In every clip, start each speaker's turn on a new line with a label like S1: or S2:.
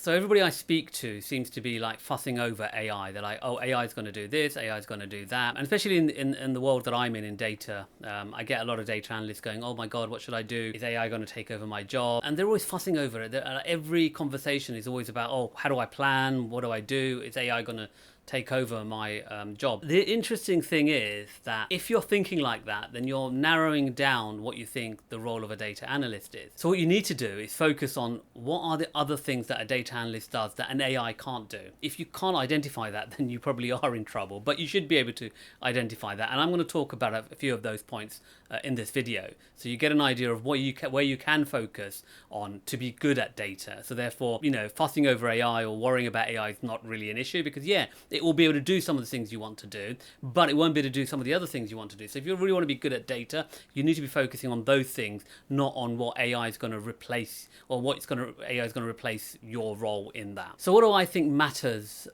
S1: So everybody I speak to seems to be like fussing over AI. They're like, oh, AI is going to do this, AI is going to do that. And especially in the world that I'm in data, I get a lot of data analysts going, oh my God, what should I do? Is AI going to take over my job? And they're always fussing over it. Every conversation is always about, oh, how do I plan? What do I do? Is AI going to take over my job? The interesting thing is that if you're thinking like that, then you're narrowing down what you think the role of a data analyst is. So what you need to do is focus on what are the other things that a data analyst does that an AI can't do. If you can't identify that, then you probably are in trouble, but you should be able to identify that. And I'm going to talk about a few of those points in this video, so you get an idea of where you can focus on to be good at data. So therefore, fussing over AI or worrying about AI is not really an issue, because it will be able to do some of the things you want to do, but it won't be able to do some of the other things you want to do. So if you really want to be good at data, you need to be focusing on those things, not on what AI is going to replace, or AI is going to replace your role in that. So what do I think matters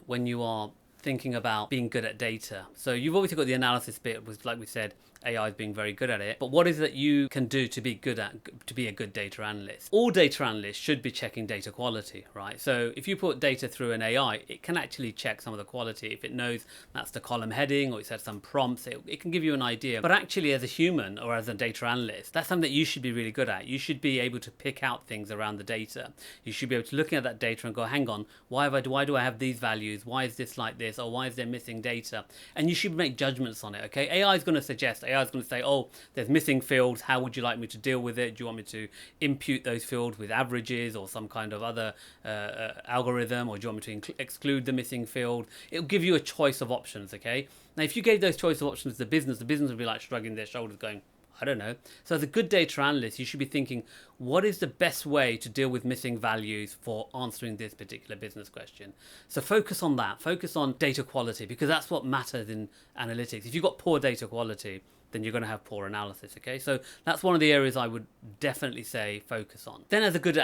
S1: when you are thinking about being good at data? So you've obviously got the analysis bit, which, like we said, AI is being very good at it. But what is it that you can do to be a good data analyst? All data analysts should be checking data quality, right? So if you put data through an AI, it can actually check some of the quality. If it knows that's the column heading, or it's had some prompts, it can give you an idea. But actually, as a human or as a data analyst, that's something that you should be really good at. You should be able to pick out things around the data. You should be able to look at that data and go, hang on, why do I have these values? Why is this like this? Or why is there missing data? And you should make judgments on it, okay? AI is going to suggest, AI is going to say, oh, there's missing fields. How would you like me to deal with it? Do you want me to impute those fields with averages or some kind of other algorithm? Or do you want me to exclude the missing field? It'll give you a choice of options, okay? Now, if you gave those choice of options to the business would be like shrugging their shoulders going, I don't know. So as a good data analyst, you should be thinking, what is the best way to deal with missing values for answering this particular business question? So focus on that. Focus on data quality, because that's what matters in analytics. If you've got poor data quality, then you're going to have poor analysis, okay? So that's one of the areas I would definitely say focus on. Then as a good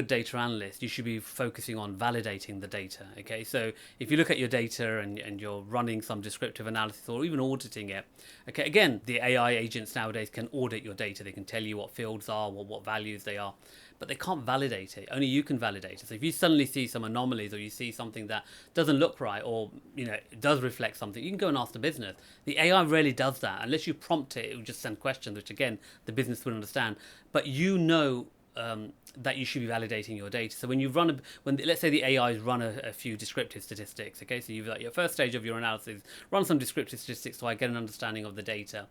S1: data analyst, you should be focusing on validating the data, okay? So if you look at your data and you're running some descriptive analysis or even auditing it, okay, again, the AI agents nowadays can audit your data. They can tell you what fields are, what values they are, but they can't validate it. Only you can validate it. So if you suddenly see some anomalies, or you see something that doesn't look right, or it does reflect something, you can go and ask the business. The AI rarely does that. Unless you prompt it, it will just send questions, which again the business wouldn't understand. But that you should be validating your data. So when let's say the AIs run a few descriptive statistics, okay, so you've got your first stage of your analysis, run some descriptive statistics so I get an understanding of the data.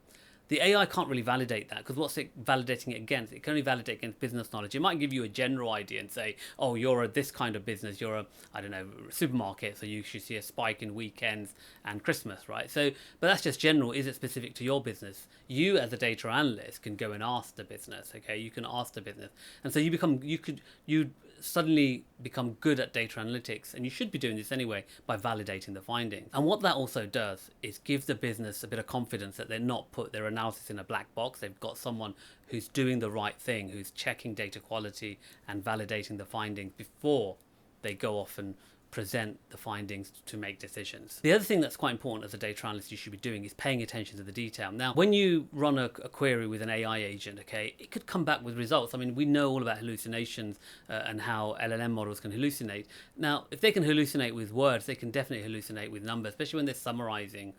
S1: The AI can't really validate that, because what's it validating it against? It can only validate against business knowledge. It might give you a general idea and say, oh, you're this kind of business, you're I don't know, supermarket, so you should see a spike in weekends and Christmas, right? So, but that's just general. Is it specific to your business? You as a data analyst can go and ask the business, okay? You can ask the business. And so you suddenly become good at data analytics, and you should be doing this anyway by validating the findings. And what that also does is give the business a bit of confidence that they're not put their analysis in a black box. They've got someone who's doing the right thing, who's checking data quality and validating the findings before they go off and present the findings to make decisions. The other thing that's quite important as a data analyst you should be doing is paying attention to the detail. Now, when you run a query with an AI agent, okay, it could come back with results. I mean, we know all about hallucinations and how LLM models can hallucinate. Now, if they can hallucinate with words, they can definitely hallucinate with numbers, especially when they're summarizing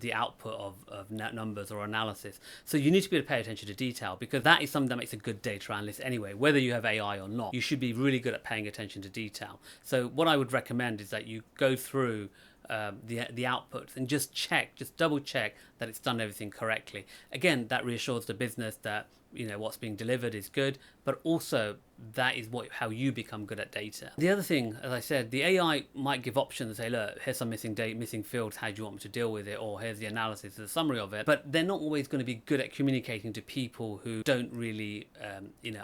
S1: the output of numbers or analysis. So you need to be able to pay attention to detail, because that is something that makes a good data analyst anyway. Whether you have AI or not, you should be really good at paying attention to detail. So what I would recommend is that you go through the outputs and just double check that it's done everything correctly. Again, that reassures the business that what's being delivered is good, but also that is how you become good at data. The other thing, as I said, the AI might give options and say, look, here's some missing fields, how do you want me to deal with it? Or here's the analysis, the summary of it. But they're not always going to be good at communicating to people who don't really,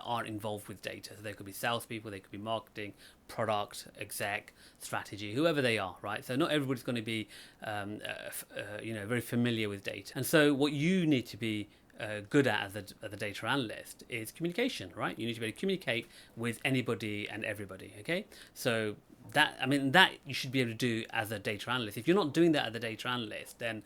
S1: aren't involved with data. So they could be salespeople, they could be marketing, product, exec, strategy, whoever they are, right? So not everybody's going to be, very familiar with data. And so what you need to be good at as a data analyst is communication, right? You need to be able to communicate with anybody and everybody, okay? So that you should be able to do as a data analyst. If you're not doing that as a data analyst, then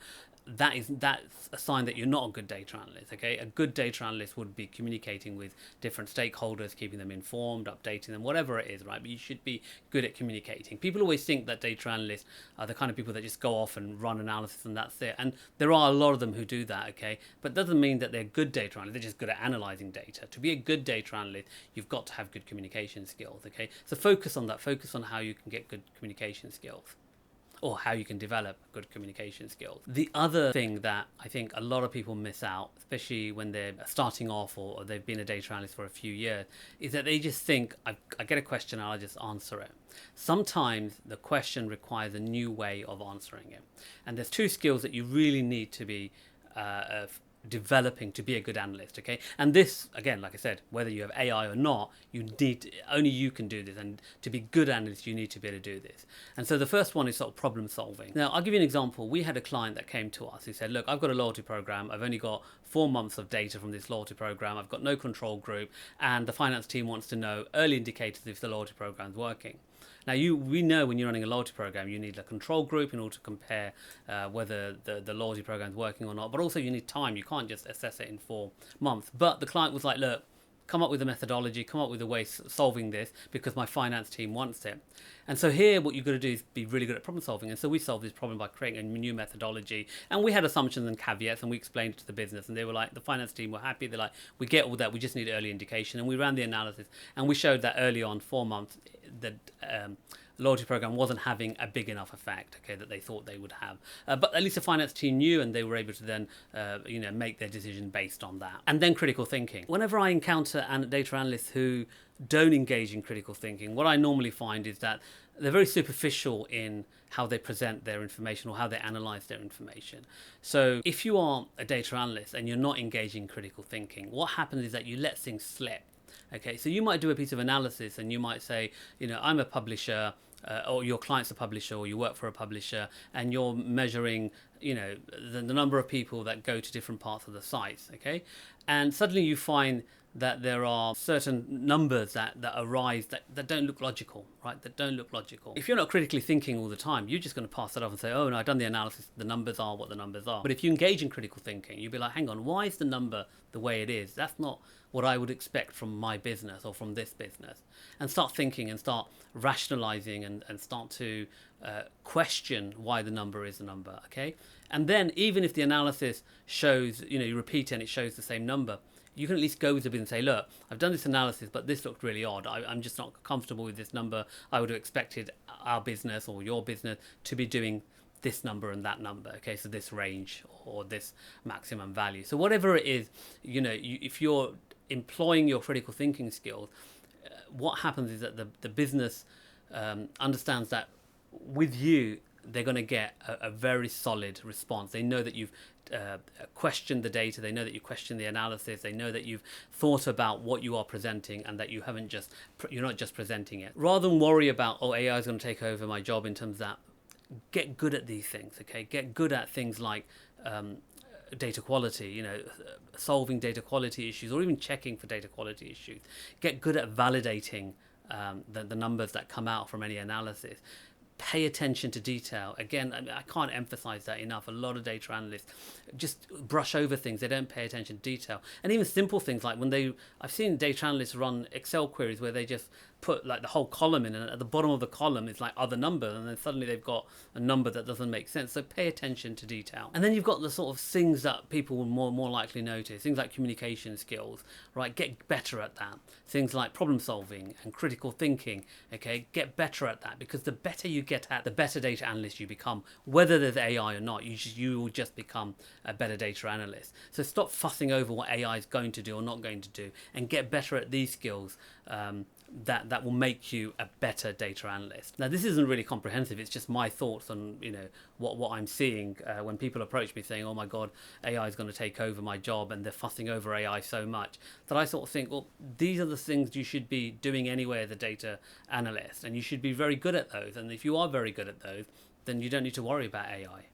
S1: that's a sign that you're not a good data analyst. Okay, a good data analyst would be communicating with different stakeholders, keeping them informed, updating them, whatever it is, right? But you should be good at communicating. People always think that data analysts are the kind of people that just go off and run analysis and that's it. And there are a lot of them who do that, okay? But it doesn't mean that they're good data analysts. They're just good at analyzing data. To be a good data analyst, you've got to have good communication skills, okay? So focus on that. Focus on how you can get good communication skills, or how you can develop good communication skills. The other thing that I think a lot of people miss out, especially when they're starting off or they've been a data analyst for a few years, is that they just think, I get a question and I'll just answer it. Sometimes the question requires a new way of answering it. And there's two skills that you really need to be developing to be a good analyst, okay? And this, again, like I said, whether you have AI or not, only you can do this, and to be good analyst, you need to be able to do this. And so the first one is sort of problem solving. Now, I'll give you an example. We had a client that came to us who said, look, I've got a loyalty program. I've only got 4 months of data from this loyalty program. I've got no control group, and the finance team wants to know early indicators if the loyalty program is working. Now, we know when you're running a loyalty program, you need a control group in order to compare whether the loyalty program is working or not. But also you need time. You can't just assess it in 4 months. But the client was like, look, come up with a methodology, come up with a way of solving this because my finance team wants it. And so here what you've got to do is be really good at problem solving. And so we solved this problem by creating a new methodology. And we had assumptions and caveats, and we explained it to the business. And they were like, the finance team were happy. They're like, we get all that. We just need early indication. And we ran the analysis. And we showed that early on, 4 months, the loyalty program wasn't having a big enough effect, okay, that they thought they would have. But at least the finance team knew, and they were able to then, make their decision based on that. And then critical thinking. Whenever I encounter data analysts who don't engage in critical thinking, what I normally find is that they're very superficial in how they present their information or how they analyze their information. So if you are a data analyst and you're not engaging in critical thinking, what happens is that you let things slip. Okay, so you might do a piece of analysis and you might say, I'm a publisher, or your client's a publisher, or you work for a publisher, and you're measuring, the number of people that go to different parts of the sites, okay? And suddenly you find that there are certain numbers that arise that don't look logical, right? That don't look logical. If you're not critically thinking all the time, you're just going to pass that off and say, oh, no, I've done the analysis. The numbers are what the numbers are. But if you engage in critical thinking, you'll be like, hang on, why is the number the way it is? That's not what I would expect from my business or from this business. And start thinking and start rationalizing and start to question why the number is the number, okay? And then even if the analysis shows, you repeat it and it shows the same number, you can at least go to the business and say, look, I've done this analysis, but this looked really odd. I'm just not comfortable with this number. I would have expected our business or your business to be doing this number and that number, okay, so this range or this maximum value. So whatever it is, if you're employing your critical thinking skills, what happens is that the business understands that with you, they're going to get a very solid response. They know that you've questioned the data. They know that you questioned the analysis. They know that you've thought about what you are presenting and that you're not just presenting it. Rather than worry about, AI is going to take over my job in terms of that, get good at these things, okay? Get good at things like data quality, solving data quality issues, or even checking for data quality issues. Get good at validating the numbers that come out from any analysis. Pay attention to detail. Again, I can't emphasize that enough. A lot of data analysts just brush over things. They don't pay attention to detail. And even simple things like I've seen data analysts run Excel queries where they just put like the whole column in, and at the bottom of the column is like other numbers, and then suddenly they've got a number that doesn't make sense. So pay attention to detail. And then you've got the sort of things that people will more likely notice, things like communication skills, right? Get better at that. Things like problem solving and critical thinking, okay? Get better at that, because the better you get at, the better data analyst you become. Whether there's AI or not, you will just become a better data analyst. So stop fussing over what AI is going to do or not going to do, and get better at these skills that will make you a better data analyst. Now, this isn't really comprehensive. It's just my thoughts on what I'm seeing when people approach me saying, oh my God, AI is going to take over my job, and they're fussing over AI so much, that I sort of think, well, these are the things you should be doing anyway as a data analyst, and you should be very good at those. And if you are very good at those, then you don't need to worry about AI.